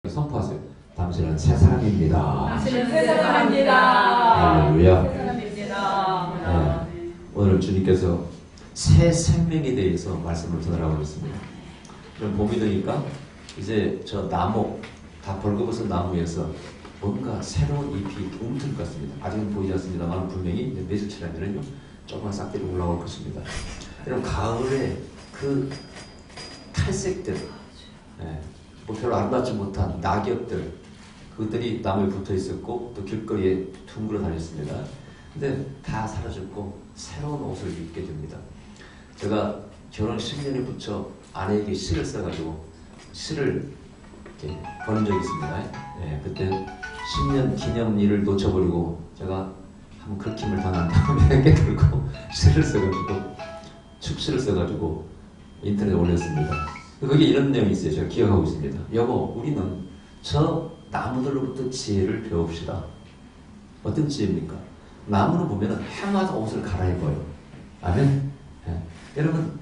선포하세요. 당신은 새 사람입니다. 당신은 새 사람입니다. 할렐루야. 새 사람입니다. 네. 오늘 주님께서 새 생명에 대해서 말씀을 전하고 있습니다. 그럼 봄이 되니까 이제 저 나무, 다 벌거벗은 나무에서 뭔가 새로운 잎이 움틀 것 같습니다. 아직은 보이지 않습니다만 분명히 며칠 지나면은요 조그만 싹들이 올라올 것입니다. 여러분 가을에 그 탈색들, 뭐 별로 아름답지 못한 낙엽들, 그것들이 나무에 붙어 있었고 또 길거리에 둥글어 다녔습니다. 근데 다 사라졌고 새로운 옷을 입게 됩니다. 제가 결혼 10년에 붙여 아내에게 시를 써가지고 시를 이렇게 보낸 적이 있습니다. 그때 10년 기념일을 놓쳐버리고 제가 한번 긁힘을 당한 다음에 깨들고 시를 써가지고 축시를 써가지고 인터넷에 올렸습니다. 거기에 이런 내용이 있어요. 제가 기억하고 있습니다. 여보, 우리는 저 나무들로부터 지혜를 배웁시다. 어떤 지혜입니까? 나무는 보면 해마다 옷을 갈아입어요. 아멘? 여러분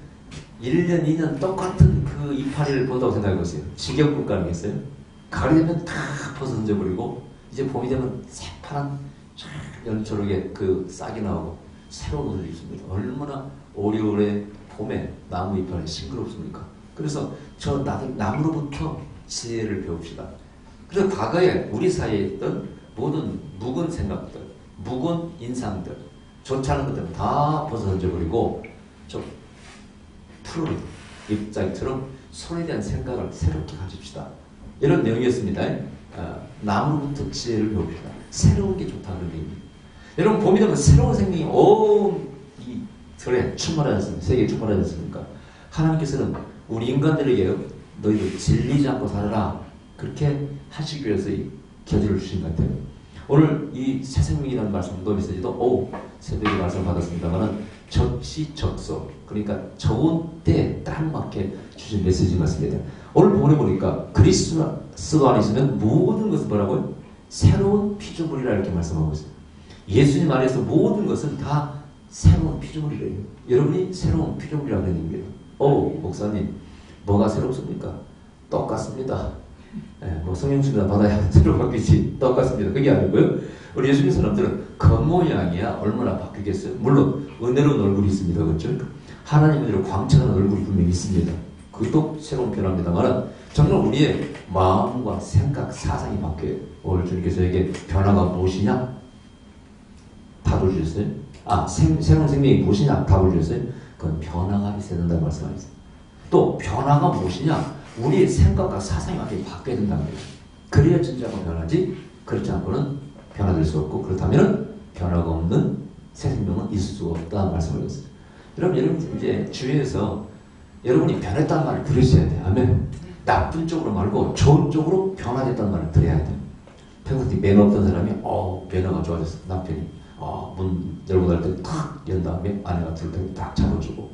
1년, 2년 똑같은 그 이파리를 본다고 생각해보세요. 지겹을 거 아니겠어요? 가을이 되면 다 벗어던져버리고 이제 봄이 되면 새파란 연초록의 그 싹이 나오고 새로운 옷을 입습니다. 얼마나 오래오래 봄에 나무 이파리 싱그럽습니까? 그래서 저 나무로부터 지혜를 배웁시다. 그래서 과거에 우리 사이에 있던 모든 묵은 생각들, 묵은 인상들, 좋지 않은 것들은 다 벗어던져버리고 좀 푸른 잎사귀처럼 손에 대한 생각을 새롭게 가집시다. 이런 내용이었습니다. 나무로부터 지혜를 배웁시다. 새로운 게 좋다는 얘기입니다. 여러분 봄이 되면 새로운 생명이 온 이 들에 충만하지 않습니까? 세계에 충만하지 않습니까? 하나님께서는 우리 인간들에게 너희들 질리지 않고 살아라 그렇게 하시기 위해서 이 겨지를 주신 것 같아요. 오늘 이 새 생명이라는 말씀도 메시지도 새벽에 말씀을 받았습니다만 적시적소, 그러니까 적은 때에 딱 맞게 주신 메시지 같습니다. 오늘 보내보니까 그리스도 안에 있으면 모든 것은 뭐라고요? 새로운 피조물이라 이렇게 말씀하고 있어요. 예수님 안에서 모든 것은 다 새로운 피조물이래요. 여러분이 새로운 피조물이라고 하는 얘기예요. 목사님 뭐가 새롭습니까? 똑같습니다. 뭐 성령수나 받아야 새로 바뀌지 똑같습니다. 그게 아니고요. 우리 예수님 사람들은 겉모양이야 얼마나 바뀌겠어요? 물론 은혜로운 얼굴이 있습니다. 그렇죠? 하나님 은혜로 광채하는 얼굴이 분명히 있습니다. 그것도 새로운 변화입니다만 정말 우리의 마음과 생각, 사상이 바뀌어요. 오늘 주님께서 에게 변화가 무엇이냐? 답을 주셨어요. 새로운 생명이 무엇이냐? 답을 주셨어요. 그건 변화가 있어야 된다고 말씀하셨어요. 또 변화가 무엇이냐? 우리의 생각과 사상이 완전히 바뀌어야 된다는 거예요. 그래야 진짜가 변하지 그렇지 않고는 변화될 수 없고 그렇다면 변화가 없는 새 생명은 있을 수가 없다 말씀을 드렸어요. 여러분 이제 주위에서 여러분이 변했다는 말을 들으셔야 돼요. 아멘. 나쁜 쪽으로 말고 좋은 쪽으로 변화됐다는 말을 들어야 돼요. 평소에 매너 없던 사람이 매너가 좋아졌어. 남편이 문 열고 날 때 탁 연 다음에 아내가 들을 때 딱 잡아주고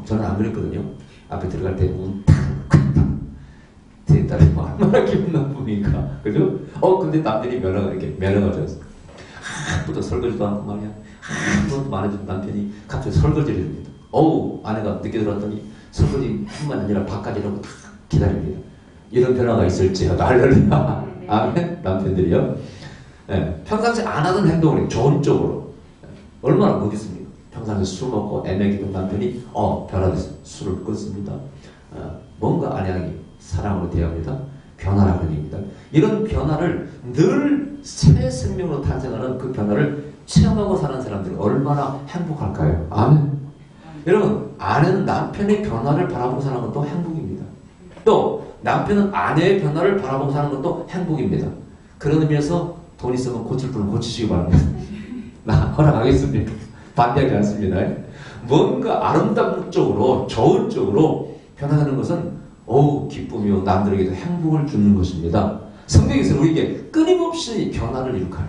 저는 안 그랬거든요. 앞에 들어갈 때 문 탁 제 딸이 얼마나 기분 나쁩니까? 그죠? 근데 남들이 매너가 좋았어. 한번도 설거지도 않고 말이야. 한번도 말해준 남편이 갑자기 설거지를 해줍니다. 아내가 늦게 들어왔더니 설거지 뿐만 아니라 밥까지라고 다 기다립니다. 이런 변화가 있을지 할렐루야. 아멘. 남편들이요. 평상시 안 하던 행동을 좋은 쪽으로 얼마나 멋있습니까? 평상시 술 먹고 애매기던 남편이 변화돼서 술을 끊습니다. 뭔가 아내에게 사랑으로 대합니다. 변화라는 얘기입니다. 이런 변화를 늘 새 생명으로 탄생하는 그 변화를 체험하고 사는 사람들이 얼마나 행복할까요? 아멘. 여러분 아내는 남편의 변화를 바라보고 사는 것도 행복입니다. 또 남편은 아내의 변화를 바라보고 사는 것도 행복입니다. 그런 의미에서 돈 있으면 고칠 분은 고치시기 바랍니다. 나 허락하겠습니다. 반대하지 않습니다. 뭔가 아름다운 쪽으로 좋은 쪽으로 변화하는 것은 기쁨이요 남들에게도 행복을 주는 것입니다. 성경에서는 우리에게 끊임없이 변화를 일으켜요.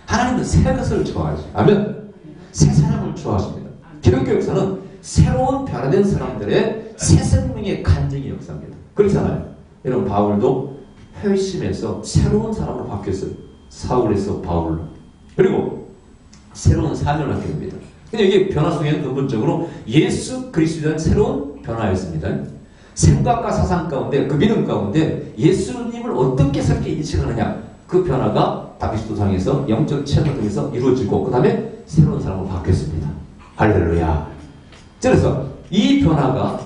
하나님은 새 것을 좋아하죠. 아멘. 새 사람을 좋아하십니다. 기독교에서는 새로운 변화된 사람들의 새 생명의 간증이 역사입니다. 그렇잖아요. 여러분 바울도 회심해서 새로운 사람으로 바뀌었어요. 사울에서 바울로. 그리고 새로운 삶을 갖게 됩니다. 근데 이게 변화 속에는 근본적으로 예수 그리스도에 대한 새로운 변화였습니다. 생각과 사상 가운데 그 믿음 가운데 예수님을 어떻게 생각하는지 어떻게 인식을 하느냐. 그 변화가 다윗 도상에서 영적 체험을 통해서 이루어지고 그 다음에 새로운 사람으로 바뀌었습니다. 할렐루야. 그래서 이 변화가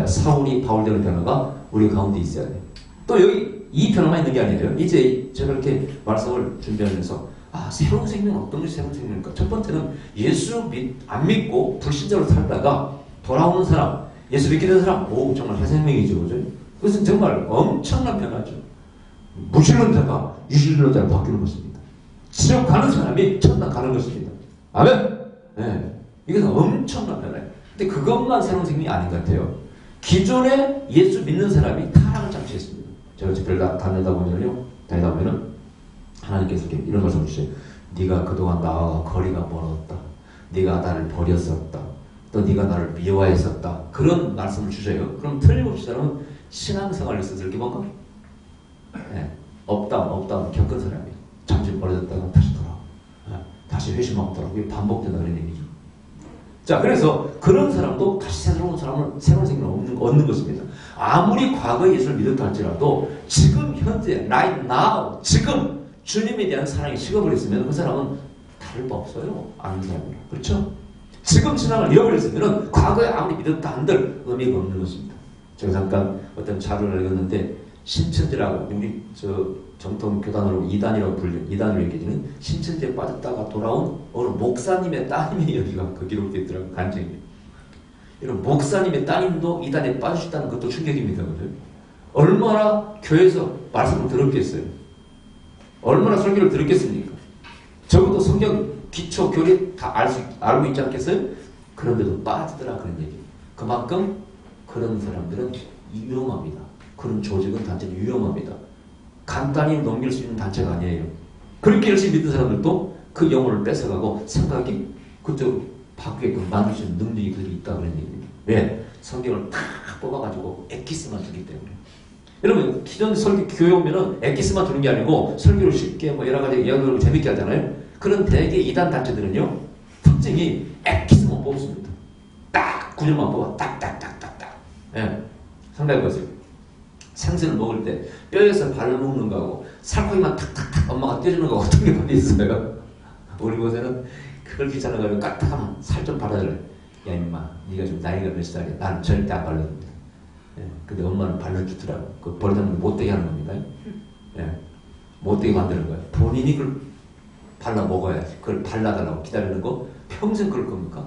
사울이 바울되는 변화가 우리 가운데 있어야 돼요. 또 여기 이 변화만 있는 게 아니에요. 이제 제가 이렇게 말씀을 준비하면서 새로운 생명은 어떤 것이 새로운 생명일까? 첫 번째는 예수 안 믿고 불신자로 살다가 돌아오는 사람, 예수 믿게 된 사람, 정말 새 생명이죠. 그죠? 그것은 정말 엄청난 변화죠. 무신론자가 유신론자로 바뀌는 것입니다. 지옥 가는 사람이 천당 가는 것입니다. 아멘? 네. 이것은 엄청난 변화예요. 근데 그것만 새로운 생명이 아닌 것 같아요. 기존에 예수 믿는 사람이 타락을 잠시했습니다. 제가 집회를 다니다 보면은 하나님께서 이런 말씀을 주세요. 네가 그동안 나와 거리가 멀었다. 네가 나를 버렸었다. 또 네가 나를 미워했었다. 그런 말씀을 주셔요. 그럼 틀림없이 사람은 신앙생활을 해서 이렇게 뭔가 업다운 겪은 사람이에요. 잠시 버려졌다가 다시 돌아와. 다시 회심하고 돌아오고. 이게 반복된다 그런 얘기죠. 자, 그래서 그런 사람도 다시 새로운 새로운 생명을 얻는 것입니다. 아무리 과거의 예수를 믿었다 할지라도 지금 현재 right now 지금 주님에 대한 사랑이 식어버렸으면 그 사람은 다를 바 없어요. 아는 사람이라. 그렇죠? 지금 신앙을 잃어버렸으면 과거에 아무리 믿었다 한들 의미가 없는 것입니다. 제가 잠깐 어떤 자료를 읽었는데 신천지라고 우리 정통 교단으로 이단이라고 이단으로 얘기해지는 신천지에 빠졌다가 돌아온 어느 목사님의 따님이 여기가 그 기록되어 있더라고요. 간증이. 이런 목사님의 따님도 이단에 빠지셨다는 것도 충격입니다. 그죠? 얼마나 교회에서 말씀을 들었겠어요? 얼마나 설교를 들었겠습니까? 적어도 성경 기초 교리 다 알고 있지 않겠어요? 그런데도 빠지더라 그런 얘기. 그만큼 그런 사람들은 위험합니다. 그런 조직은 단체는 위험합니다. 간단히 넘길 수 있는 단체가 아니에요. 그렇게 열심히 믿는 사람들도 그 영혼을 뺏어가고 생각이 그쪽으로 바뀌게끔 만들 수 있는 능력이 그들이 있다 그런 얘기입니다. 왜? 성경을 다 뽑아가지고 엑기스만 주기 때문에. 여러분 기존 설교 교회 오면은 엑기스만 주는 게 아니고 설교를 쉽게 여러 가지 이야기를 재밌게 하잖아요. 그런 대개 이단 단체들은요 특징이 엑기스만 뽑습니다. 딱 구절만 뽑아 딱딱딱딱딱. 예, 상당히 보세요. 생선을 먹을 때 뼈에서 발로 먹는 거하고 살코기만 탁탁탁 엄마가 떼주는 거 어떤 게 많이 있어요? 우리 곳에는 그걸 귀찮아가지고 까딱하면 살 좀 발라달래. 야 임마 네가 좀 나이가 몇 살이야? 나는 절대 안 발라줍니다. 예, 근데 엄마는 발라주더라고. 그 버리자면 못되게 하는 겁니다. 예, 못되게 만드는 거예요. 본인이 그걸 발라 먹어야지. 그걸 발라달라고 기다리는 거 평생 그럴 겁니까?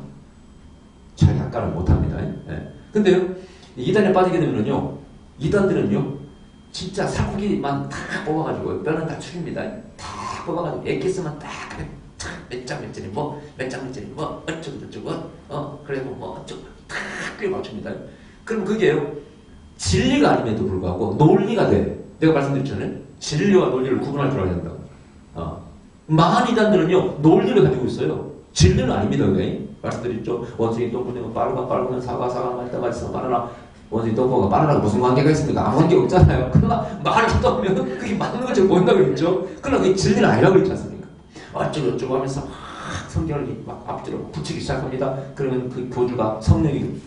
자기 학가는 못합니다. 예. 근데요 이단에 빠지게 되면요 이단들은요 진짜 살코기만 다 뽑아가지고 뼈는 다 죽입니다. 다 뽑아가지고 엑기스만 딱 몇 장 몇 짜리 몇 장 몇 짜리 어쩌고 저쩌고 그래서 어쩌고 다 뼈 맞춥니다. 그럼 그게요 진리가 아님에도 불구하고 논리가 돼. 내가 말씀드렸잖아요. 진리와 논리를 구분할 줄 알아야 된다고. 많은 이단들은요 논리를 가지고 있어요. 진리는 아닙니다. 그게 말씀드렸죠. 원숭이 똥꾸니가 빠르면 사과가 말다 말씀 바나나. 원숭이 똥꼬가 바나나가 무슨 관계가 있습니까? 아무 관계 없잖아요. 그러나 말을 떠면 그게 맞는 것처럼 보인다고 그랬죠. 그러나 그게 진리는 아니라고 그랬지 않습니까? 어쩌고 하면서 성경을 막 앞뒤로 붙이기 시작합니다. 그러면 그 교주가 성령이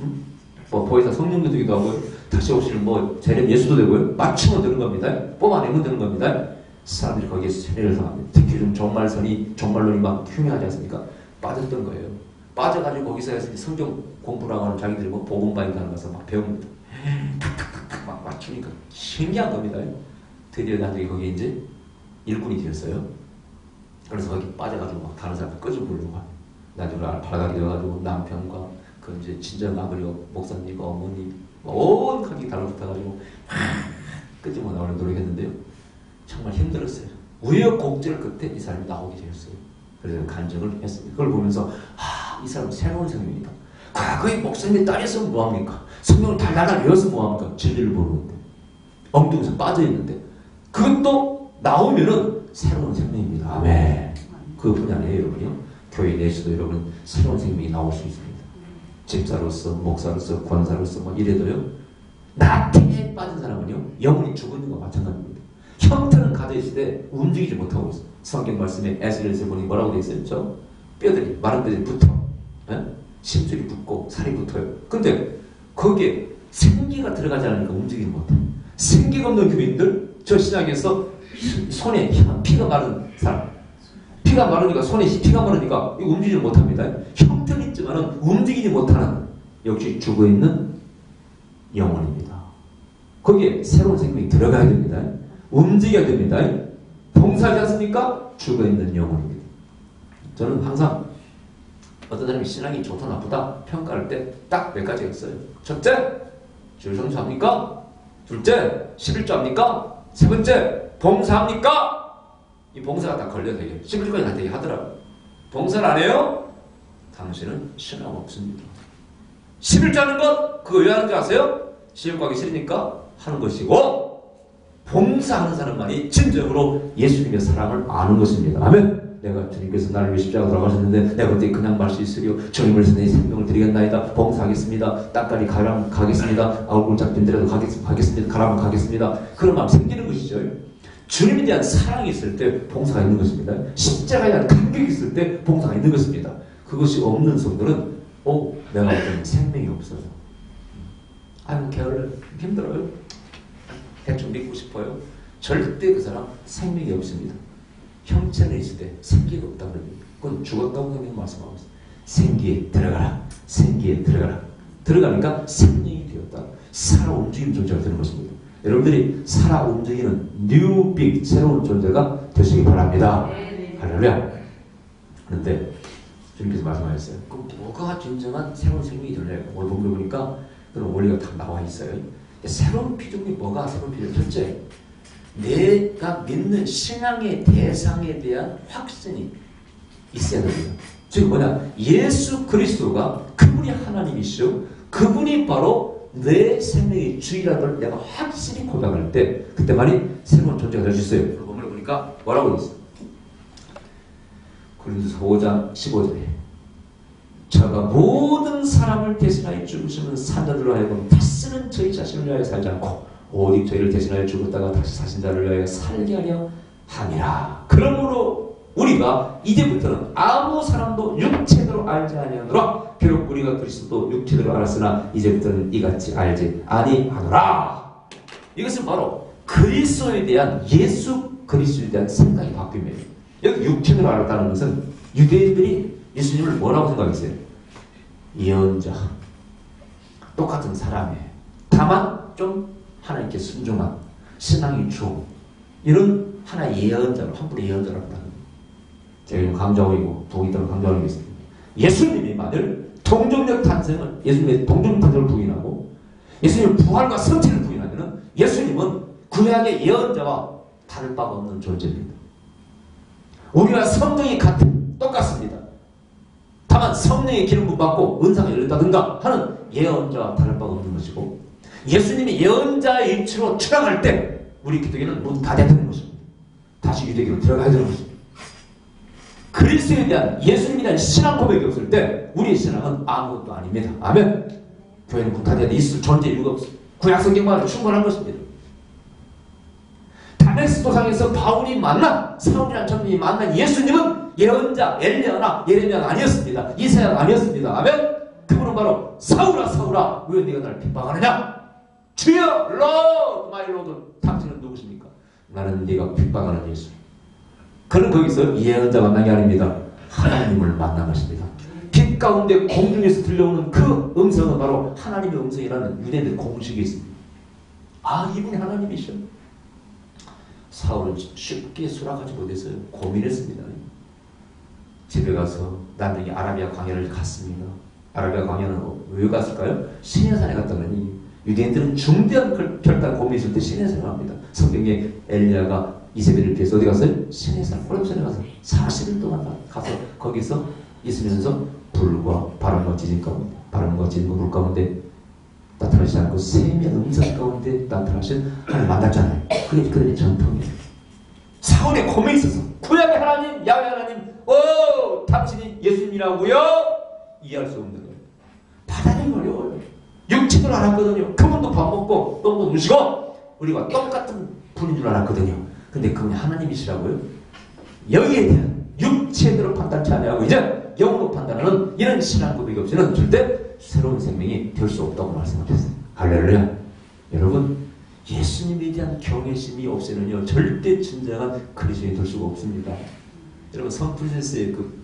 보혜사 성령 교주기도 하고요. 다시 오시는 재림 예수도 되고요. 맞추면 되는 겁니다. 뽑아내면 되는 겁니다. 사람들이 거기에 세례를 당합니다. 특히 좀 종말론이 막 흉흉하지 않습니까? 빠졌던 거예요. 빠져가지고 거기서 성경 공부라고 하는 자기들이 복음반에 가서 막 배웁니다. 탁탁탁탁 막 맞추니까 신기한 겁니다. 드디어 나중에 거기에 이제 일꾼이 되었어요. 그래서 거기 빠져가지고 막 다른 사람들 꺼져보려고 합니다. 나중에 발각이 되어가지고 남편과 그 이제 친정 아버지가 목사님과 어머니 온 가족이 달라붙어가지고 끄집어 나오려고 노력했는데요. 정말 힘들었어요. 우여곡절 끝에 이 사람이 나오게 되었어요. 그래서 간증을 했습니다. 그걸 보면서 이 사람은 새로운 생명이다. 과거의 목사님의 딸이었으면 뭐합니까? 성경을 달달달 외워서 뭐합니까? 진리를 모르는데 엉뚱해서 빠져있는데 그것도 나오면은 새로운 생명입니다. 아멘. 그뿐이 아니에요 여러분요. 교회 내에서도 여러분 새로운 생명이 나올 수 있습니다. 집사로서 목사로서 권사로서 이래도요 나태에 빠진 사람은요 영혼이 죽어 있는 것과 마찬가지입니다. 형태는 가져있을 때 움직이지 못하고 있어요. 성경 말씀에 에스겔에서 보니 뭐라고 되어 있어요? 뼈들이 마른 뼈들이 붙어. 심줄이 붙고 살이 붙어요. 근데 거기에 생기가 들어가지 않으니까 움직이는 것 같아요. 생기가 없는 교인들 저 신약에서 손에 피가 마른 사람. 피가 마르니까 손에 피가 마르니까 움직이지 못합니다. 형태는 있지만 움직이지 못하는 역시 죽어있는 영혼입니다. 거기에 새로운 생명이 들어가야 됩니다. 움직여야 됩니다. 봉사하지 않습니까? 죽어있는 영혼입니다. 저는 항상 어떤 사람이 신앙이 좋다 나쁘다 평가할 때 딱 몇 가지가 있어요. 첫째, 주일성수합니까? 둘째, 11조합니까? 세 번째, 봉사합니까? 이 봉사가 다 걸려 되게 11조까지 다 되게 하더라고요. 봉사를 안 해요? 당신은 신앙 없습니다. 11조 하는 것 그거 왜 하는 줄 아세요? 시험 가기 싫으니까 하는 것이고, 봉사하는 사람만이 진정으로 예수님의 사랑을 아는 것입니다. 아멘. 내가 주님께서 나를 위해 십자가 돌아가셨는데 내가 어떻게 그냥 말 수 있으리요? 주님을 위해서 내 생명을 드리겠나이다. 봉사하겠습니다. 땅까지 가라면 가겠습니다. 아울굴 잡힌더라도 가겠습니다. 가라면 가겠습니다. 그런 마음 생기는 것이죠. 주님에 대한 사랑이 있을 때 봉사가 있는 것입니다. 십자가에 대한 감격이 있을 때 봉사가 있는 것입니다. 그것이 없는 성도는 내가 어떤 생명이 없어요. 아유 게을러 힘들어요. 대충 믿고 싶어요. 절대 그 사람 생명이 없습니다. 형체는 있을 때 생기가 없다 그럽니다. 그건 죽었다고 그냥 말씀하고 있어요. 생기에 들어가라. 생기에 들어가라. 들어가니까 생명이 되었다. 살아 움직이는 존재가 되는 것입니다. 여러분들이 살아 움직이는 뉴빅 새로운 존재가 되시기 바랍니다. 할렐루야. 그런데 주님께서 말씀하셨어요. 그럼 뭐가 진정한 새로운 생명이 되느냐? 오늘 본문을 보니까 그런 원리가 다 나와 있어요. 새로운 피조물이 뭐가 새로운 피조물? 첫째, 내가 믿는 신앙의 대상에 대한 확신이 있어야 됩니다. 즉 뭐냐? 예수 그리스도가 그분이 하나님이시오. 그분이 바로 내 생명의 주이라는 걸 내가 확실히 고백할 때 그때만이 새로운 존재가 될 수 있어요. 본문을 보니까 뭐라고 있어요? 고린도서 5장 15절에 저가 모든 사람을 대신하여 죽으시는 산자들로 하여금 다시는 저희 자신을 위하여 살지 않고 오직 저희를 대신하여 죽었다가 다시 사신 자를 위하여 살게 하려 함이라. 그러므로 우리가 이제부터는 아무 사람도 육체대로 알지 아니하노라. 비록 우리가 그리스도 육체대로 알았으나 이제부터는 이같이 알지 아니하노라. 이것은 바로 그리스도에 대한 예수 그리스도에 대한 생각이 바뀝니다. 여기 육체대로 알았다는 것은 유대인들이 예수님을 뭐라고 생각했어요? 예언자, 똑같은 사람이에요. 다만 좀 하나님께 순종한 신앙이 좋은 이런 하나의 예언자로 함부로 예언자라고 합니다. 제가 지금 강조하고 있고 동의대로 강조하고 있습니다. 예수님이 만일 동정력 탄생을 예수님의 동정력 탄생을 부인하고 예수님의 부활과 성체를 부인하면 예수님은 구약의 예언자와 다를 바가 없는 존재입니다. 우리와 성령이 똑같습니다. 다만 성령의 기름 부음 받고 은사가 열렸다든가 하는 예언자와 다를 바가 없는 것이고, 예수님이 예언자의 위치로 출항할 때 우리 기독교는 문 닫아야 되는 것입니다. 다시 유대교로 들어가야 되는 것입니다. 그리스도에 대한 예수님에 대한 신앙 고백이 없을 때 우리의 신앙은 아무것도 아닙니다. 아멘. 교회는 문 닫아야 돼. 있을 존재 이유가 없어요. 구약 성경만 충분한 것입니다. 다메스 도상에서 바울이 만난 사울이라는 청년이 만난 예수님은 예언자 엘리야나 예레미야가 아니었습니다. 이사야가 아니었습니다. 아멘. 그분은 바로 사울아 사울아 왜 네가 나를 핍박하느냐? 주여 Lord my Lord. 당신은 누구십니까? 나는 네가 핍박하는 예수. 그는 거기서 예언자 만난 게 아닙니다. 하나님을 만난 것입니다. 빛 가운데 공중에서 들려오는 그 음성은 바로 하나님의 음성이라는 유대인의 공식이 있습니다. 아, 이분이 하나님이셔. 사울은 쉽게 수락하지 못했어요. 고민했습니다. 집에 가서 나중에 아라비아 광야를 갔습니다. 아라비아 광야는 왜 갔을까요? 시내산에 갔다더니 유대인들은 중대한 결단 고민이 있을 때 시내산에 갑니다. 성경에 엘리야가 이세벨을 피해서 어디 갔어요? 시내산, 호렙산에 가서 40일 동안 가서 거기서 있으면서 불과 바람과 지진 가운데, 바람과 지진과 불 가운데 나타나지 않고 세미한 음성 가운데 나타나신 하나님 만났잖아요. 그게 그들의 전통이에요. 사울의 고민이 있어서 구약의 하나님, 야훼 하나님, 당신이 예수님이라고요? 이해할 수 없는 거예요. 받아들이기 어려워요. 육체를 알았거든요. 그분도 밥 먹고 똥도 누시고 우리가 똑같은 분인 줄 알았거든요. 근데 그분이 하나님이시라고요? 여기에 대한 육체대로 판단치 않냐고 이제 영으로 판단하는 이런 신앙 고백이 없이는 절대 새로운 생명이 될 수 없다고 말씀하셨어요. 할렐루야. 여러분, 예수님에 대한 경외심이 없이는요 절대 진정한 그리스도인이 될 수가 없습니다. 여러분 성 프란시스의 그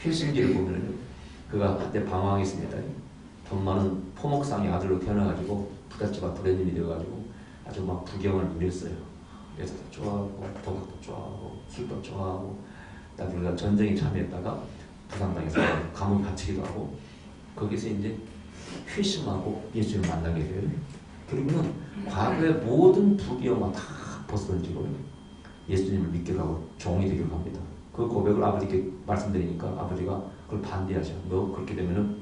회심기를 보면은요 그가 한때 방황했습니다. 돈 많은 포목상의 아들로 태어나가지고 부잣집안 도련님이 되어가지고 아주 막 부경을 누렸어요. 여자도 좋아하고 도박도 좋아하고 술도 좋아하고 나중에 전쟁에 참여했다가 부상당해서 감옥에 갇히기도 하고 거기서 이제 회심하고 예수님을 만나게 돼요. 그리고는 과거의 모든 부귀영화 다 벗어던지고 예수님을 믿게 하고 종이 되기로 합니다. 그 고백을 아버지께 말씀드리니까 아버지가 그걸 반대하셔. 너 그렇게 되면은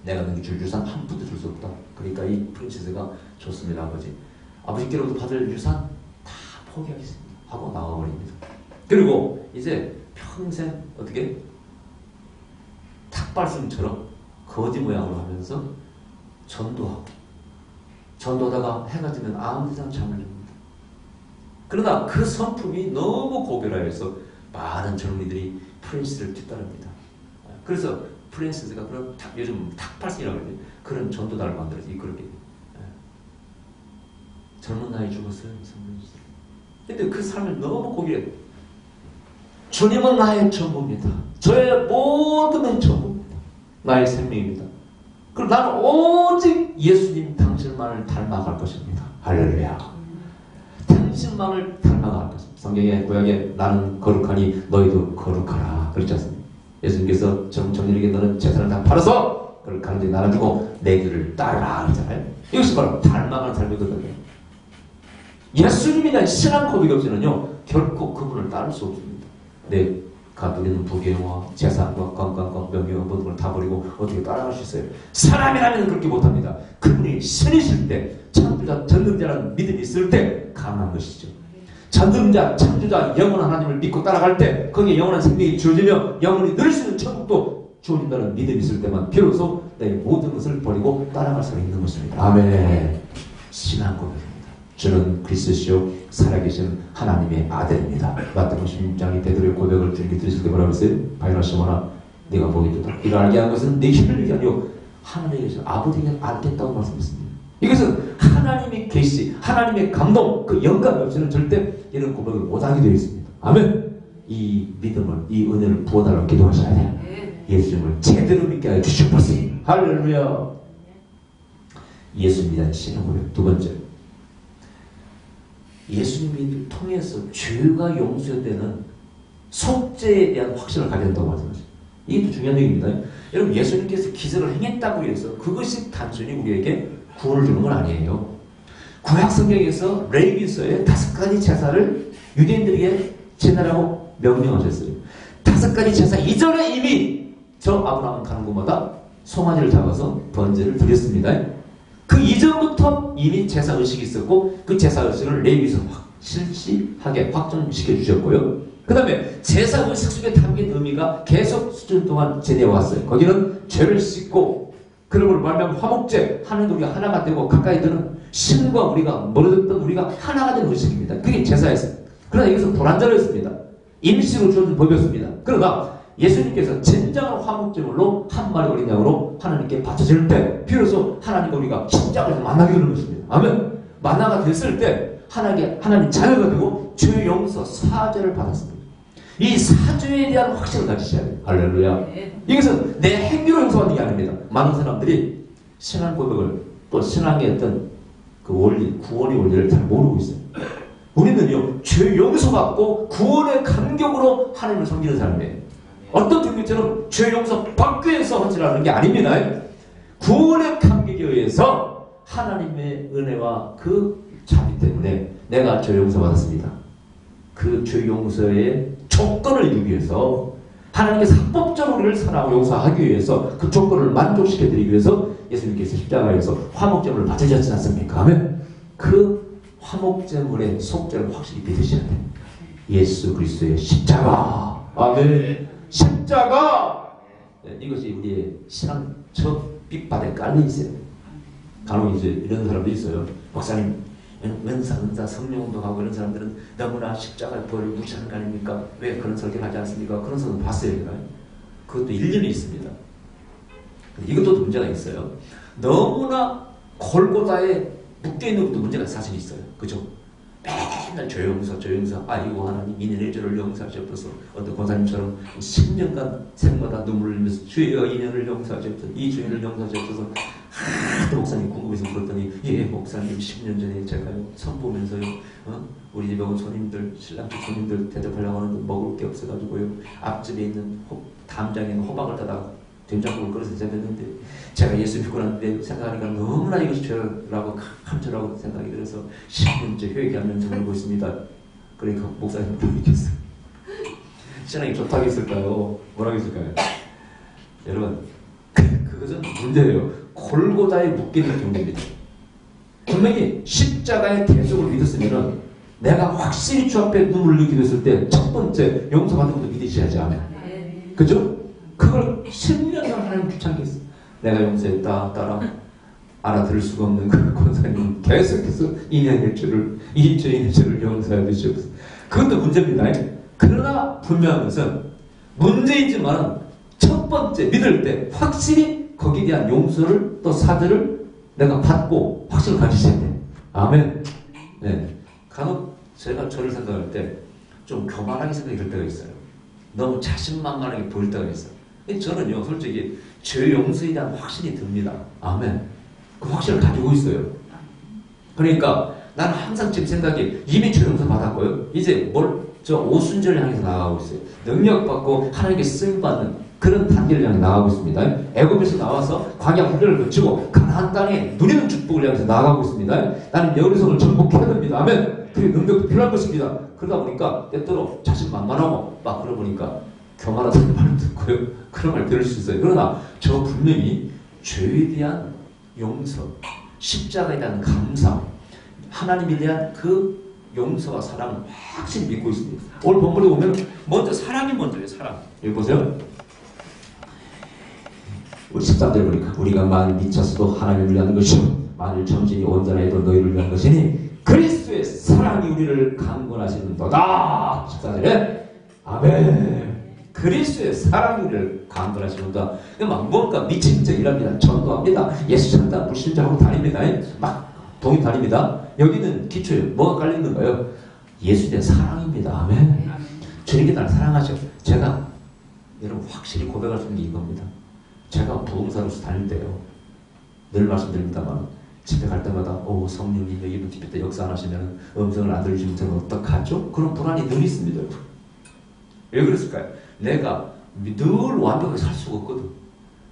내가 너에게 줄 유산 한 푼도 줄 수 없다. 그러니까 이 프란시스가 좋습니다 아버지. 아버지께로부터 받을 유산 다 포기하겠습니다 하고 나와버립니다. 그리고 이제 평생 어떻게 탁발성처럼 거지 모양으로 하면서 전도하다가 해가 지면 아무 데나 잠을 줍니다. 그러나 그 성품이 너무 고결하여서 많은 젊은이들이 프란시스를 뒤따릅니다. 그래서 프란시스가 그런 요즘 탁발성이라고 그러죠. 그런 전도단을 만들어서 이끌게. 젊은 나이에 죽었어요. 근데 그 삶을 너무 고귀해. 주님은 나의 전부입니다. 저의 모든 전부입니다. 나의 생명입니다. 그럼 나는 오직 예수님 당신만을 닮아갈 것입니다. 할렐루야. 당신만을 닮아갈 것입니다. 성경에 구약에 나는 거룩하니 너희도 거룩하라 그렇지 않습니까? 예수님께서 정령에게 너는 재산을 다 팔아서 그걸 가는데 나눠주고 내 길을 따르라 그러잖아요. 이것이 바로 닮아가는 삶이거든요. 예수님이 난 신앙 고백이 없이는요 결코 그분을 따를 수 없습니다. 내가 누리는 부귀영화, 재산과 건강과 명예와 모든 걸 다 버리고 어떻게 따라갈 수 있어요? 사람이라면 그렇게 못합니다. 그분이 신이실 때, 창조자, 전능자라는 믿음이 있을 때 가능한 것이죠. 전능자, 창조자, 영원한 하나님을 믿고 따라갈 때 거기에 영원한 생명이 주어지며 영원히 누릴 수 있는 천국도 주어진다는 믿음이 있을 때만 비로소 내 모든 것을 버리고 따라갈 수 있는 것입니다. 아멘. 신앙 고백입니다. 주는 그리스도시요 살아계신 하나님의 아들입니다. 마태복음 16장이 베드로의 고백을 주님께 들으실 때 뭐라고 했어요? 바요나 시몬아 네가 보이도다. 이를 알게 한 것은 내 힘을 위한 아니요 하나님의 계신 아버지에게 알겠다고 말씀했습니다. 이것은 하나님의 계시, 하나님의 감동, 그 영감이 없이는 절대 이런 고백을 못하게 되어 있습니다. 아멘. 이 믿음을, 이 은혜를 부어달라고 기도하셔야 돼요. 예수님을 제대로 믿게 하여 주시옵소서. 할렐루야. 예수님에 대한 신앙 고백. 두 번째, 예수님을 통해서 죄가 용서되는 속죄에 대한 확신을 가져야 된다고 말씀하셨어요. 이게 또 중요한 얘기입니다. 여러분 예수님께서 기적을 행했다고 해서 그것이 단순히 우리에게 구원을 주는 건 아니에요. 구약 성경에서 레위기서에 5가지 제사를 유대인들에게 제사라고 명령하셨어요. 5가지 제사 이전에 이미 저 아브라함 가는 곳마다 송아지를 잡아서 번제를 드렸습니다. 그 이전부터 이미 제사 의식이 있었고 그 제사 의식을 레위기서 실시하게 확정시켜 주셨고요. 그 다음에 제사 의식 속에 담긴 의미가 계속 수준 동안 제대해 왔어요. 거기는 죄를 씻고 그러므로 말하면 화목제, 하나님과 우리가 하나가 되고 가까이 드는 신과 우리가 멀어졌던 우리가 하나가 된 의식입니다. 그게 제사였습니다. 그러나 여기서 불완전했습니다. 임시로 주어진 법이었습니다. 그러나 예수님께서 진정한 화목제물로 한 마리 어린 양으로 하나님께 바쳐질 때 비로소 하나님과 우리가 십자가에서 만나게 되는 것입니다. 아멘. 만나가 됐을 때 하나님 자녀가 되고 죄 용서 사죄를 받았습니다. 이 사죄에 대한 확신을 가지셔야 돼요. 할렐루야. 이것은 내 행위로 용서받는 게 아닙니다. 많은 사람들이 신앙 고백을 또 신앙의 어떤 그 원리, 구원의 원리를 잘 모르고 있어요. 우리는요 죄 용서받고 구원의 감격으로 하나님을 섬기는 사람이에요. 어떤 종교처럼 죄 용서 받기 위해서 헌신하는 게 아닙니다. 구원의 감격에 의해서 하나님의 은혜와 그 자비 때문에 내가 죄 용서 받았습니다. 그 죄 용서의 조건을 이루기 위해서 하나님께서 합법적으로 우리를 사랑하고 용서하기 위해서 그 조건을 만족시켜드리기 위해서 예수님께서 십자가에서 화목제물을 바치셨지 않습니까? 하면 그 화목제물의 속죄를 확실히 믿으셔야 돼요. 예수 그리스도의 십자가. 아멘. 십자가. 네, 이것이 우리의 신앙 첫 빛바닥에 깔려 있어요. 간혹 이제 이런 사람도 있어요. 목사님, 은사, 성령운동하고 이런 사람들은 너무나 십자가의 벌을 무시하는 거 아닙니까? 왜 그런 설교를 하지 않습니까? 그런 사람 봤어요. 제가. 그것도 일리는 있습니다. 이것도 문제가 있어요. 너무나 골고다의 묶여있는 것도 문제가 사실 있어요. 그죠? 맨날 조용서 아이고 하나님 인연의 저를 용서하시옵소서. 어떤 권사님처럼 10년간 생마다 눈물을 흘리면서 주여 인연을 용서하시옵소서. 이 주인을 용서하시옵소서. 또 목사님 궁금해서 물었더니 예 목사님 10년 전에 제가요 선보면서요 우리 집에 온 손님들 신랑집 손님들 대접하려고 하는데 먹을 게 없어가지고요 앞집에 있는 담장에 있는 호박을 따다가 된장국을 끓여서 대접했는데 제가 예수 믿고 났는데 생각하니까 너무나 이것이 죄라고 감절하고 생각이 들어서 10년째 회개하면서 울고 있습니다. 그러니까 목사님 믿겠어요. 신앙이 좋다고 했을까요? 뭐라고 했을까요? 여러분 그것은 문제예요. 골고다에 묶이는 경계입니다. 분명히 십자가의 대속을 믿었으면 내가 확실히 주 앞에 눈물을 흘리게 됐을 때 첫 번째 용서받는 것도 믿으셔야지. 아멘. 그죠? 그걸 10년 동안 하나님 귀찮게 했어. 내가 용서했다 따라 알아들을 수가 없는 그 권사님은 계속해서 인연의 죄를 이 죄인의 죄를 용서해 주시옵소서. 그것도 문제입니다. 그러나 분명한 것은 문제이지만 첫 번째 믿을 때 확실히 거기에 대한 용서를 또 사죄를 내가 받고 확신을 가지셔야 돼. 아멘. 네. 간혹 제가 저를 생각할 때 좀 교만하게 생각이 들 때가 있어요. 너무 자신만만하게 보일 때가 있어요. 저는요 솔직히 죄 용서에 대한 확신이 듭니다. 아멘. 그 확신을 가지고 있어요. 그러니까 나는 항상 지금 생각이 이미 죄 용서 받았고요. 이제 저 오순절을 향해서 나아가고 있어요. 능력받고 하나님께 쓰임받는 그런 단계를 향해 나아가고 있습니다. 애굽에서 나와서 광야 훈련을 거치고 가나안 땅에 누리는 축복을 향해서 나아가고 있습니다. 나는 여리선을 정복해야 됩니다. 아멘. 그 능력도 필요한 것입니다. 그러다 보니까 때때로 자신만만하고 막 그러다 보니까 교만하다는 말을 듣고요. 그런 말 들을 수 있어요. 그러나 저 분명히 죄에 대한 용서, 십자가에 대한 감사, 하나님에 대한 그 용서와 사랑을 확실히 믿고 있습니다. 오늘 본문에 보면 먼저 사랑이 먼저예요. 사랑. 여기 보세요. 우리 13절에 보니까 우리가 만일 미쳤어도 하나님을 위한 것이요 만일 전진이 온전해도 너희를 위한 것이니 그리스도의 사랑이 우리를 강권하시는도다. 14절에 아멘. 그리스도의 사랑이 우리를 강권하시는도다. 막 뭔가 미친 척 일합니다. 전도합니다. 예수 찬다 불신자하고 다닙니다. 막 동입 다닙니다. 여기는 기초에 뭐가 깔려있는가요? 예수에 대한 사랑입니다. 아멘. 주님께 나를 사랑하죠. 제가 여러분 확실히 고백할 수 있는 게 이겁니다. 제가 부흥사로서 다닐 때요. 늘 말씀드립니다만 집에 갈 때마다 성령님 이번 집회 때 역사 안 하시면 음성을 안 들으시면 제가 어떡하죠? 그런 불안이 늘 있습니다. 왜 그랬을까요? 내가 늘 완벽하게 살 수가 없거든.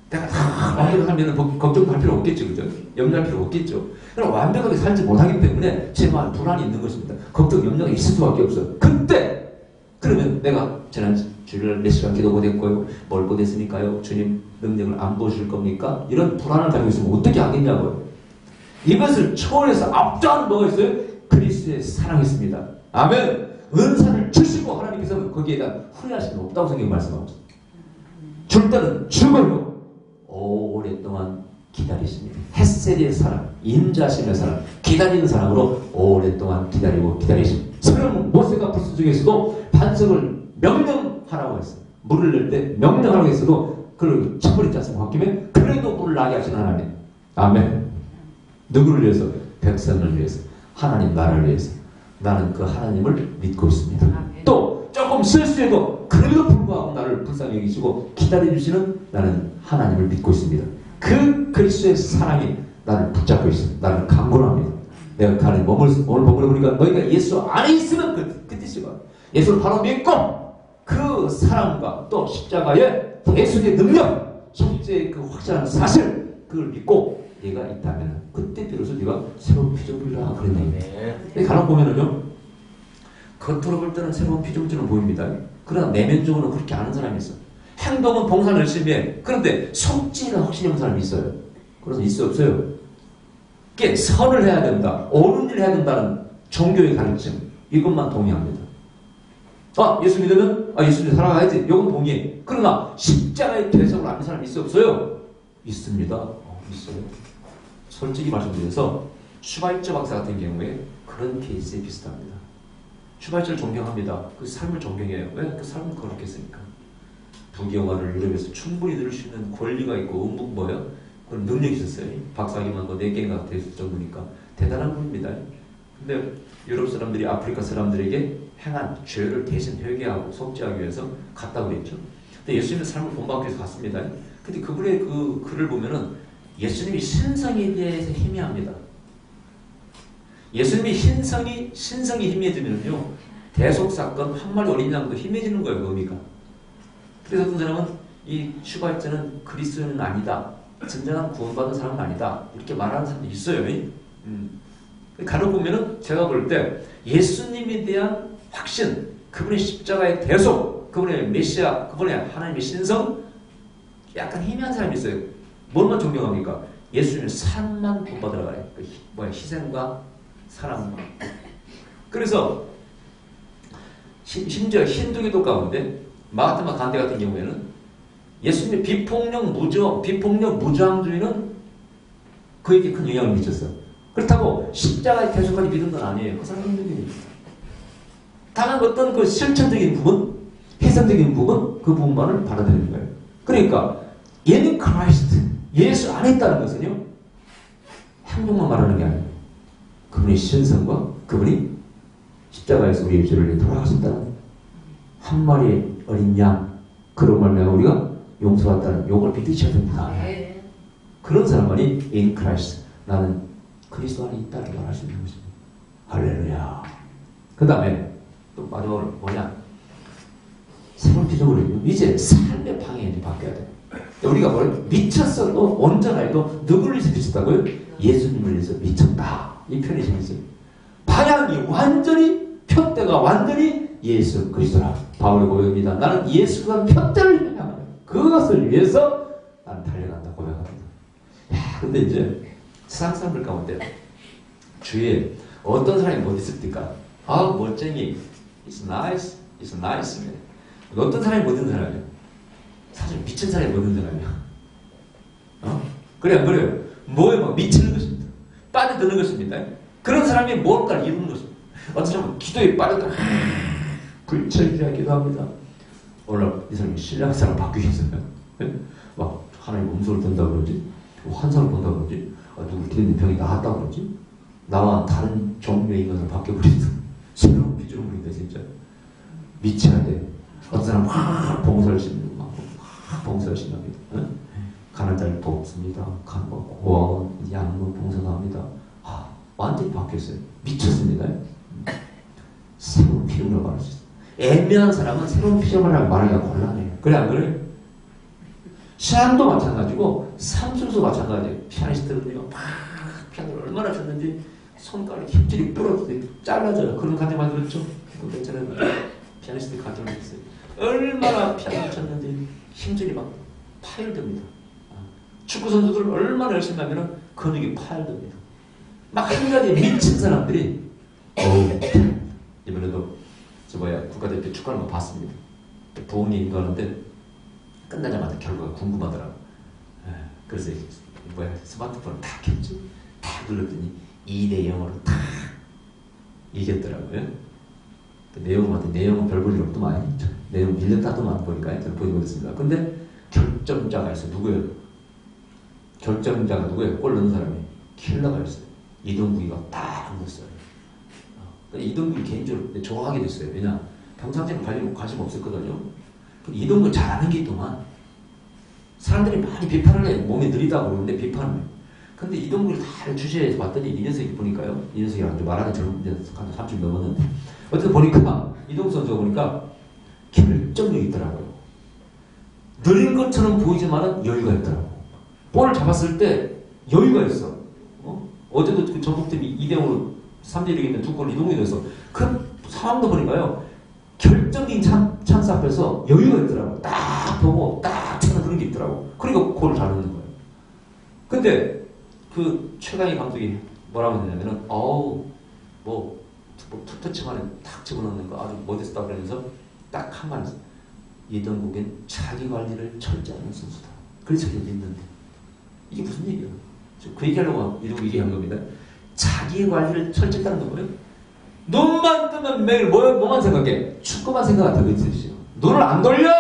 내가 다 완벽하게 살면 걱정할 필요 없겠죠. 그죠? 염려할 필요 없겠죠. 그럼 완벽하게 살지 못하기 때문에 제 마음에 불안이 있는 것입니다. 걱정, 염려가 있을 수밖에 없어요. 그때 그러면 내가 지난 주일 몇 시간 기도 못했고요. 뭘 못했으니까요. 주님 능력을 안 보실 겁니까? 이런 불안을 가지고 있으면 어떻게 하겠냐고요. 이것을 초월해서 압도하는 뭐가 있어요? 그리스도의 사랑이 있습니다. 아멘. 은사를 주시고 하나님께서 거기에 대한 후회하시는 게 없다고 성경이 말씀하고 있습니다. 줄 때는 주고요. 오랫동안 기다리십니다. 헷세리의 사랑, 인자심의 사랑, 기다리는 사랑으로 오랫동안 기다리고 기다리십니다. 서령 모세가 불수 중에서도 반석을 명령하라고 했어요. 물을 낼 때 명령하라고 했어도 그걸 쳐버리지 않습니까? 바뀌면 그래도 물을 나게 하시는 하나님. 아멘. 누구를 위해서? 백성을 위해서. 하나님 나라를 위해서. 나는 그 하나님을 믿고 있습니다. 아멘. 또 조금 실수해도 그래도 불구하고 나를 불쌍히 여기시고 기다려주시는 나는 하나님을 믿고 있습니다. 그 그리스도의 사랑이 나를 붙잡고 있습니다. 나를 강권합니다. 내가 가는 오늘 본문에 보니까 너희가 예수 안에 있으면 그 뜻이가 예수를 바로 믿고 그 사랑과 또 십자가의 대속의 능력, 속죄의 그 확실한 사실 그걸 믿고 얘가 있다면 그때 비로소 네가 새로운 피조물이라 그랬네. 간혹 보면은요 겉으로 볼 때는 새로운 피조물처럼 보입니다. 그러나 내면적으로는 그렇게 아는 사람이 있어. 행동은 봉사를 열심히 해. 그런데 속죄는 확실히 하는 사람이 있어요. 그래서 있어 없어요? 이게 선을 해야 된다, 옳은 일을 해야 된다는 종교의 가르침 이것만 동의합니다. 예수 믿으면 예수님 살아가야지. 이건 동의해. 그러나 십자가의 대속을 아는 사람이 있어 없어요? 있습니다. 있어요. 솔직히 말씀드려서 슈바이처 박사 같은 경우에 그런 케이스에 비슷합니다. 슈바이처를 존경합니다. 그 삶을 존경해요. 왜 그 삶을 그렇게 했습니까? 부경화를 유럽에서 충분히 들을 수 있는 권리가 있고 그런 능력이 있었어요. 박사학위만 4개가 됐을 정도니까 대단한 분입니다. 근데 유럽 사람들이 아프리카 사람들에게 행한 죄를 대신 회개하고 속죄하기 위해서 갔다고 그랬죠. 근데 예수님의 삶을 본받기 위해서 갔습니다. 근데 그분의 그 글을 보면은 예수님이 신성에 대해서 희미합니다. 예수님이 신성이 희미해지면요, 대속사건 한 마리 어린 양도 희미해지는 거예요, 의미가. 그래서 어떤 사람은 이 슈바이처는 그리스도는 아니다, 진정한 구원받은 사람은 아니다, 이렇게 말하는 사람도 있어요. 간혹 보면은 제가 볼 때 예수님에 대한 확신, 그분의 십자가의 대속, 그분의 메시아, 그분의 하나님의 신성, 약간 희미한 사람이 있어요. 뭘만 존경합니까? 예수님의 삶만 본받으러 가요. 희생과 사랑과. 그래서 심지어 힌두교도 가운데 마하트마 간디 같은 경우에는 예수님의 비폭력 무저항주의는 그에게 큰 영향을 미쳤어요. 그렇다고 십자가의 대속까지 믿은 건 아니에요. 그 사람은 힌두교입니다. 다만 어떤 그 실천적인 부분, 희생적인 부분, 그 부분만을 받아들이는 거예요. 그러니까 in Christ, 예수 안에 있다는 것은요, 행동만 말하는 게 아니에요. 그분의 신성과 그분이 십자가에서 우리의 죄를 위해 돌아가셨다는 한 마리의 어린 양, 그런 말로 우리가 용서받았다는 요걸 믿으셔야 됩니다. 네. 그런 사람만이 in Christ, 나는 그리스도 안에 있다는 말할 수 있는 것입니다. 할렐루야. 그 다음에 또 마지막으로 뭐냐, 새로운 피조물이요. 이제 삶의 방향이 바뀌어야 돼요. 우리가 뭘 미쳤어도 온전하여도 누구를 위해서 미쳤다고요? 예수님을 위해서 미쳤다. 이 편이 재밌어요. 방향이 완전히, 표대가 완전히 예수 그리스도라. 바울의 고백입니다. 나는 예수가 표대를 향하여 그것을 위해서 나는 달려간다 고백합니다. 야, 근데 이제 세상 사람들 가운데 주위에 어떤 사람이 못 있습니까? 아, 멋쟁이, it's nice, it's nice. 어떤 사람이 못 있는 사람이에요? 사실 미친 사람이 못 있는 사람이야. 그래 안 그래요? 뭐에 막 미치는 것입니다. 빠져드는 것입니다. 그런 사람이 무엇가를 이루는 것입니다. 어떤 사람은 기도에 빠져들어 불철주야 기도합니다. 오늘 이 사람이 신랑사랑 바뀌기 위해서요. 막 하나님 음소를 든다고 그러지, 환상을 본다고 그러지, 누구 기도는 병이 나았다고 그러지, 나와 다른 종류의 인간을 바뀌어버린다. 새로운 피조물인데 진짜 미쳐야 돼. 어떤 사람은 확 봉사를 심는 막 봉사를 심합니다. 가난 자를 돕습니다. 고아원, 양문 봉사도 합니다. 완전히 바뀌었어요. 미쳤습니다. 새로운 피조물을 말할 수 있어요. 애매한 사람은 새로운 피조물이라고 말하기가 곤란해요. 그래 안 그래요? 시험도 마찬가지고 삼순도 마찬가지예요. 피아니스트들이 막 피아노를 얼마나 쳤는지 손가락이 힘줄이 부러져서 잘라져요. 그런 간증 많이 들었죠? 괜찮아요. 피아니스트 간증을 했어요. 얼마나 피아노를 쳤는지 힘줄이 막 파열됩니다. 축구 선수들 얼마나 열심히 하면 근육이 파열됩니다. 막 한 가지에 미친 사람들이 이번에도 국가대표 축구하는 거 봤습니다. 부흥이 인도하는데 끝나자마자 결과가 궁금하더라고. 그래서 스마트폰을 다 켰죠. 다 눌렀더니 2대0으로 다 이겼더라고요. 내용은 별 볼 일 없더만. 내용 밀렸다더만 보니까 저는 보지 못했습니다. 근데 결정자가 있어요. 누구예요? 결정자가 누구예요? 골 넣는 사람이 킬러가 있어요. 이동국이가 딱 넣었어요. 이동국이 개인적으로 좋아하게 됐어요. 왜냐? 평상시에는 관심 없었거든요. 이동국을 잘하는 게 있더만. 사람들이 많이 비판을 해요. 몸이 느리다고 그러는데 비판을 해요. 근데 이동국을 다 주시해서 봤더니 이 녀석이 보니까요. 이 녀석이 아주 말하는 젊은 30 넘었는데 어쨌든 보니까 이동국 선수가 보니까 결정력이 있더라고요. 느린 것처럼 보이지만은 여유가 있더라고. 볼을 잡았을 때 여유가 있어. 어제도 그 전북팀이 2대0으로 3대1로 이겼는데 두 골 이동국이 됐어. 그 상황도 보니까요. 결정적인 찬스 앞에서 여유가 있더라고. 딱 보고 딱 차는 그런 게 있더라고. 그러니까 골을 잘 넣는 거예요. 근데 그 최강희 감독이 뭐라고 했냐면은 투터치 만에 탁 집어넣는 거 아주 멋있다 그러면서 딱 한 말 했어요. 이동국은 자기 관리를 철저히 하는 선수다. 그래서 저기 있는데 이게 무슨 얘기야? 그 얘기하려고 이동국이 얘기한 겁니다. 자기 관리를 철저히 하는 거예요. 눈만 뜨면 매일 뭐만 생각해? 축구만 생각한다고 했어요. 눈을 안 돌려!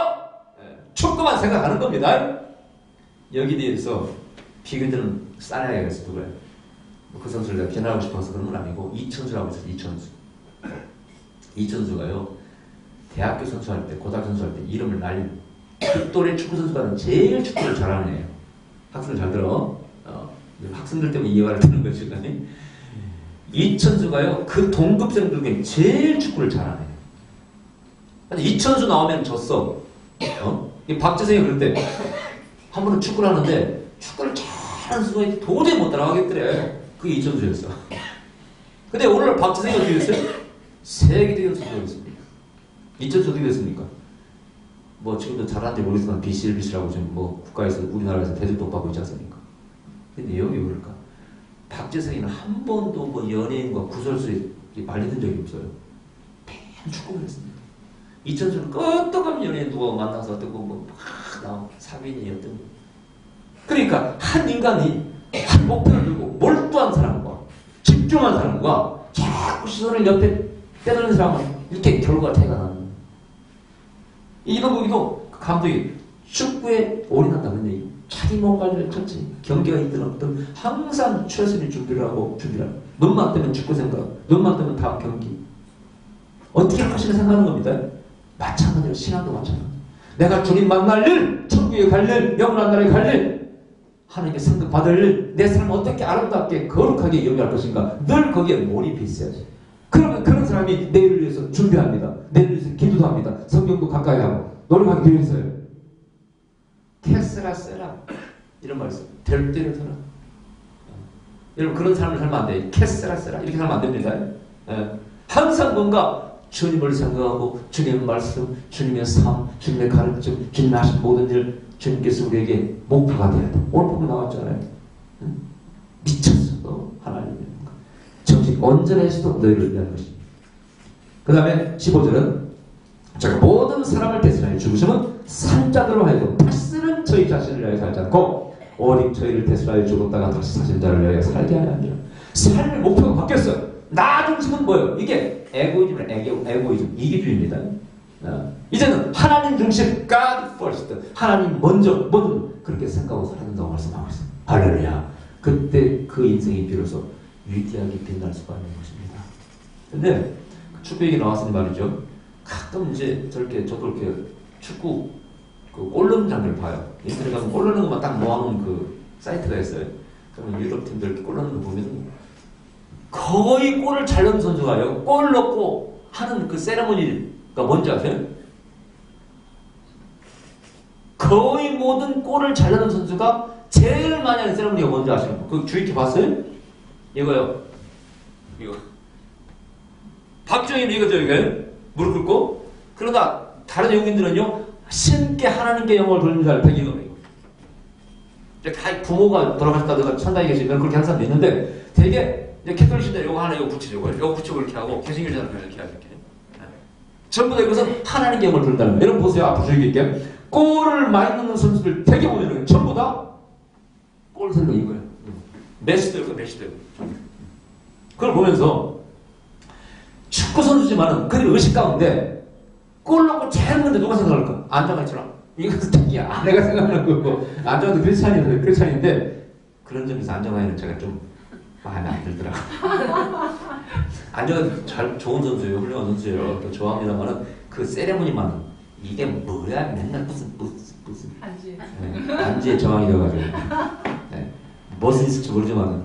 축구만 생각하는 겁니다. 여기 대해서 비교들은 싸나야겠어. 누구야? 그 선수를 내가 비난하고 싶어서 그런 건 아니고 이천수라고 있어요. 이천수가요 대학교 선수할 때 고등학교 선수할 때 이름을 날린 그 또래 축구 선수가 제일 축구를 잘하는 애예요. 학생들 잘 들어. 학생들 때문에 이 말을 듣는 거지. 이천수가요 그 동급생들 중에 제일 축구를 잘하네. 이천수 나오면 졌어. 이 박재성이 그런데 한 번은 축구를 하는데 축구를 잘하는 순간에 도저히 못 따라가겠더래. 그게 이천수였어. 근데 오늘 박재성이 어떻게 됐어요? 세계적인 선수가 됐습니다. 이천수 어떻게 됐습니까? 뭐 지금도 잘하는지 모르겠지만 비실비실하고 지금 뭐 국가에서 우리나라에서 대접도 받고 있지 않습니까? 근데 여기 왜 그럴까? 박재성이는 한 번도 뭐 연예인과 구설수에 말리는 적이 없어요. 매일 축구를 했습니다. 이천수는 끄떡하면 연예인 누가 만나서 어떤 거막 나와 사빈이었던 거. 그러니까 한 인간이 한 목표를 들고 몰두한 사람과 집중한 사람과 자꾸 시선을 옆에 빼드는 사람은 이렇게 결과가 차이가 나는 거예요. 이런 거기도 감독이 축구에 올인한다는 얘기. 자기 몸 관리를 천천히 경기가 있든 없든 항상 최선의 준비를 하고 눈만 뜨면 축구 생각, 눈만 뜨면 다음 경기. 어떻게 할 것인가 생각하는 겁니다. 마찬가지로 신앙도 마찬가지. 내가 주님 만날 일, 천국에 갈 일, 영원한 나라에 갈 일, 하나님께 상급 받을 일, 내 삶을 어떻게 아름답게 거룩하게 영위할 것인가 늘 거기에 몰입해 있어야지. 그러면 그런 사람이 내일을 위해서 준비합니다. 내일을 위해서 기도도 합니다. 성경도 가까이 하고 노력하기 위해서요. 캐스라 세라 이런 말 있어요. 될 때를 서라. 여러분 그런 삶을 살면 안 돼. 캐스라 세라 이렇게 살면 안 됩니다. 항상 뭔가 주님을 생각하고 주님의 말씀, 주님의 삶, 주님의 가르침, 주님이 하신 모든 일 주님께서 우리에게 목표가 돼야 돼. 오늘 보고 나왔잖아요. 미쳤어. 하나님의 정식 언제나 너희를 위한 것입니다. 그 다음에 15절은 제가 모든 사람을 대신하여 죽으심은 산자들로 하여금 다시는 저희 자신을 위하여 살지 않고 오직 저희를 대신하여 죽었다가 다시 사신 자를 위하여 살게 하려 함이라. 삶의 목표가 바뀌었어요. 나 중심은 뭐예요? 이게 에고이즘은 에고이즘 이기주의입니다. 이제는 하나님 중심 God first 하나님 먼저 그렇게 생각하고 살아야 된다고 말씀하고 있어요. 할렐루야. 그때 그 인생이 비로소 위대하게 빛날 수가 있는 것입니다. 근데 축구 얘기 나왔으니 말이죠. 가끔 이제 저도 이렇게 축구 골 넣는 장면을 봐요. 인터넷 가면 골 넣는 것만 딱 모아놓은 그 사이트가 있어요. 그러면 유럽 팀들 이렇게 골 넣는 거 보면 거의 골을 잘 넣는 선수가요. 골 넣고 하는 그 세레머니가 뭔지 아세요? 거의 모든 골을 잘 넣는 선수가 제일 많이 하는 세레머니가 뭔지 아시나요? 그 주위티 봤어요? 이거요. 이거. 박정희는 이거죠, 이거요. 무릎 꿇고. 그러다 다른 외국인들은요, 신께 하나님께 영광을 돌리는 자를 배경으로. 다 부모가 돌아가셨다든가 천당에 계시면 그렇게 하는 사람도 있는데, 되게, 캐톨릭신들 이거 하나, 이거 붙이려고, 이거 붙이고 이렇게 하고, 개신교자는 이렇게 하죠, 이렇게. 전부 다 이것은 하나님께 영광을 돌린다는 거예요. 여러분 보세요. 앞으로 주의깊게. 골을 많이 넣는 선수들 되게 보여주는 거예요. 전부 다 골 설명 이거예요. 메시도 그걸 보면서 축구 선수지만은 그들 의식 가운데 골 넣고 잘 넣는데 누가 생각할까? 안정환 있잖아. 이것은 특히 아내가 생각하는 거고 안정환도 크리스찬인데 그런 점에서 안정환이는 제가 좀 마음에 안 들더라고. 안정환 좋은 선수예요. 훌륭한 선수예요. 또 좋아합니다만은 그 세레모니만 이게 뭐야? 맨날 무슨 안지에 저항이 되어가지고 무슨 있을지 모르지만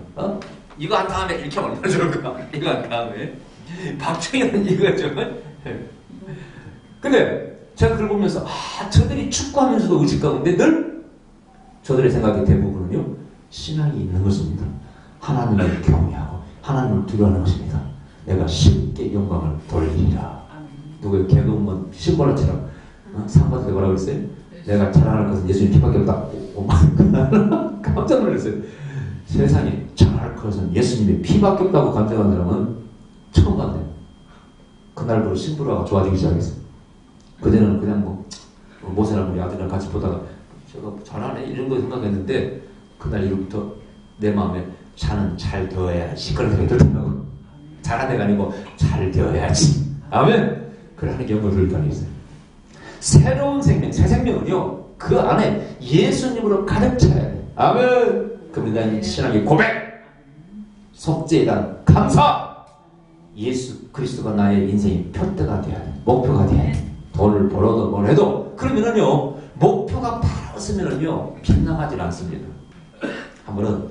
이거 한 다음에 이렇게 하면 얼마나 좋을까? 이거 한 다음에 박정희는 이거죠. 근데 제가 그걸 보면서 저들이 축구하면서도 의식 가운데 늘 저들의 생각의 대부분은요 신앙이 있는 것입니다. 하나님을 경외하고 하나님을 두려워하는 것입니다. 내가 쉽게 영광을 돌리리라. 누구의 개놈은 심벌어처럼 상받을 때 뭐라고 그랬어요? 내가 자랑할 것은 예수님 피밖에 없다. 깜짝 놀랐어요. 세상에 자랑할 것은 예수님의 피밖에 없다고 간증한 사람은 처음 봤네요. 그날부터 신부라가 좋아지기 시작했어요. 그때는 그냥 모세랑 우리 아들이랑 같이 보다가 제가 잘하네 이런 거 생각했는데 그날 이후부터 내 마음에 자는 잘 되어야지 그런 생각이 들더라고. 잘한 애가 아니고 잘 되어야지. 아멘. 그래 하는 경험을 들을 때가 있어요. 새로운 생명, 새 생명은요 그 안에 예수님으로 가득 차야 돼. 아멘. 그럼 난 신앙의 고백. 속죄단 감사! 예수 그리스도가 나의 인생의 표대가 돼야 돼. 목표가 돼야 돼. 돈을 벌어도 뭘 해도 그러면은요 목표가 바로 없으면은요 빗나가질 않습니다. 한 번은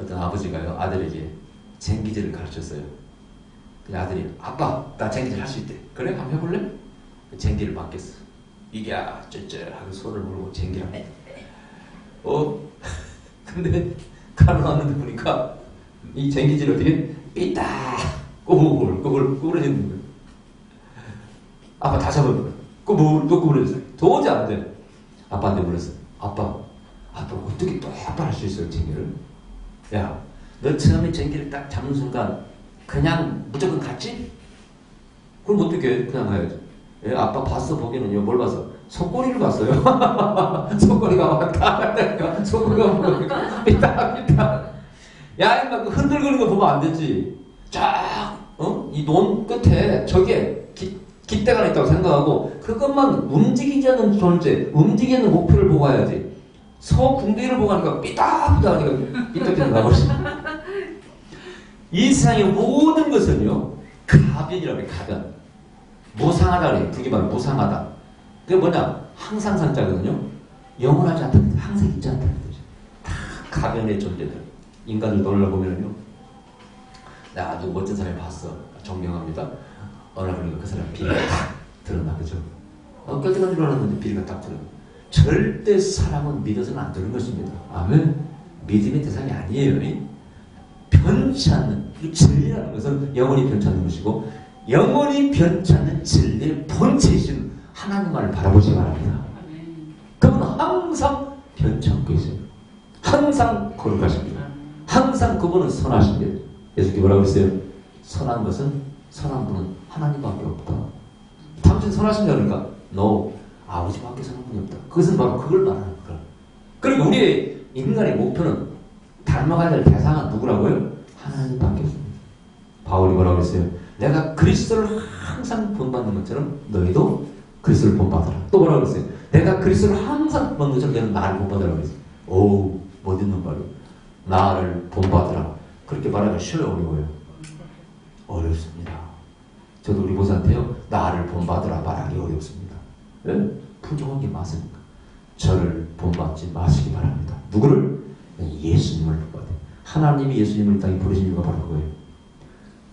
어떤 아버지가요 아들에게 쟁기질을 가르쳤어요. 그 아들이 아빠 나 쟁기질 할 수 있대. 그래 한번 해볼래? 쟁기를 맡겼어. 이게 쩌쩌하고 손을 물고 쟁기를 근데 칼을 놨는데 보니까 이 쟁기질 어떻게 삐딱 꼬불꼬불 해지는 거예요. 아빠 다시 한번 꼬불꼬불 도저히 안 돼. 아빠한테 물었어. 아빠 어떻게 또 할 수 있어요 쟁기를? 야 너 처음에 쟁기를 딱 잡는 순간 그냥 무조건 갔지? 그럼 어떻게 그냥 가야지. 예, 아빠 봤어. 보기는요 뭘 봤어? 속꼬리를 봤어요. 속꼬리가 왔다 속꼬리가 보니까 삐딱 야 인마 그 흔들거리는 거 보면 안 되지. 쫙 이 논 끝에 저게 깃대가 하나 있다고 생각하고 그것만 움직이지 않는 존재, 움직이지 않는 목표를 보고 가야지. 소궁뎅이를 보고 가니까 삐딱하니까 삐딱삐딱 나버리지. 이 세상의 모든 것은요 가변이라고 해요. 가변. 무상하다 그래요. 그게 바로 무상하다. 그게 뭐냐? 항상 산자거든요. 영원하지 않다는 뜻, 항상 있지 않다는 뜻이죠. 다 가변의 존재들. 인간을 놀라보면요 나 아주 멋진 사람이 봤어. 존경합니다. 어느 날 보니까 그 사람 비리가 딱 드러나. 그죠? 깨끗한 줄 알았는데 비리가 딱 드러나. 절대 사람은 믿어서는 안 되는 것입니다. 아멘. 믿음의 대상이 아니에요. 변치 않는 이 진리라는 것은 영원히 변치 않는 것이고 영원히 변치 않는 진리의 본체이신 하나님만을 바라보시 바랍니다. 그분은 항상 변치 않고 있어요. 항상 거룩하십니다. 항상 그분은 선하십니다. 예수님이 뭐라고 했어요? 선한 것은 선한 분은 하나님밖에 없다. 당신 선하신다 그러니까 no, 아버지밖에 선한 분이 없다. 그것은 바로 그걸 말하는 거야. 그리고 우리의 인간의 목표는 닮아가야 될 대상은 누구라고요? 하나님밖에 없습니다. 바울이 뭐라고 했어요? 내가 그리스도를 항상 본받는 것처럼 너희도 그리스도를 본받아라. 또 뭐라고 했어요? 내가 그리스도를 항상 본받는 것처럼 너희는 나를 본받으라고 했어요. 오우, 못 있는 말이에요. 나를 본받으라. 그렇게 말하기가 쉬워요, 어려워요? 어렵습니다. 저도 우리 보사한테요, 나를 본받으라 말하기 어렵습니다. 왜? 부족한 게 맞습니까? 저를 본받지 마시기 바랍니다. 누구를? 예수님을 본받아요. 하나님이 예수님을 땅에 부르신 이유가 바로 그거예요.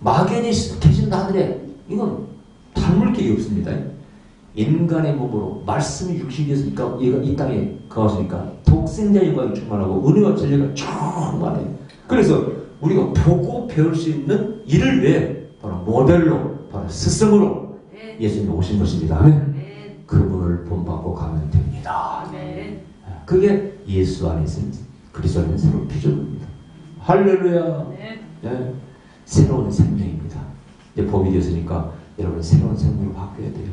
막연히 계신다 하늘에 이건 닮을 게 없습니다. 인간의 몸으로 말씀이 육신에서 이 땅에 거하시니까 독생자 영광이 충만하고 은혜와 진리가 충만해요. 그래서 우리가 보고 배울 수 있는 일을 위해 바로 모델로, 바로 스승으로 예수님이 오신 것입니다. 그분을 본받고 가면 됩니다. 그게 예수 안에 있는 그리스도 안에 새로운 피조물입니다. 할렐루야. 네. 새로운 생명입니다. 이제 봄이 되었으니까 여러분 새로운 생명으로 바뀌어야 돼요.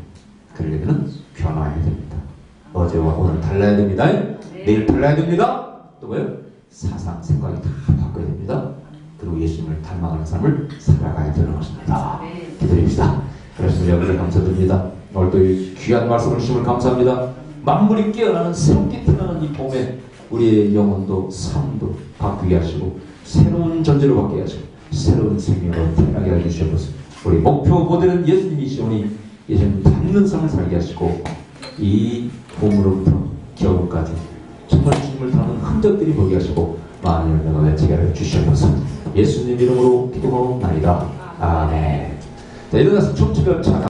그러려면 변화해야 됩니다. 어제와 오늘 달라야 됩니다. 내일 달라야 됩니다. 또 뭐예요? 사상, 생각이 다 바뀌어야 됩니다. 그리고 예수님을 닮아가는 삶을 살아가야 되는 것입니다. 기도합시다. 그래서 여러분께 감사드립니다. 오늘 또 이 귀한 말씀을 주심을 감사합니다. 만물이 깨어나는 새롭게 태어나는 이 봄에 우리의 영혼도 삶도 바꾸게 하시고 새로운 존재로 바뀌게 하시고 새로운 생명으로 태어나게 해주시옵소서. 우리 목표 모델은 예수님이시오니 예수님 닮는 삶을 살게 하시고 이 봄으로부터 겨울까지 정말 주님을 닮은 흔적들이 보게 하시고 많은 열매가 맺히게 해주시옵소서. 예수님 이름으로 기도하옵나이다. 아멘. 자, 일어나서 춤추며 찬양.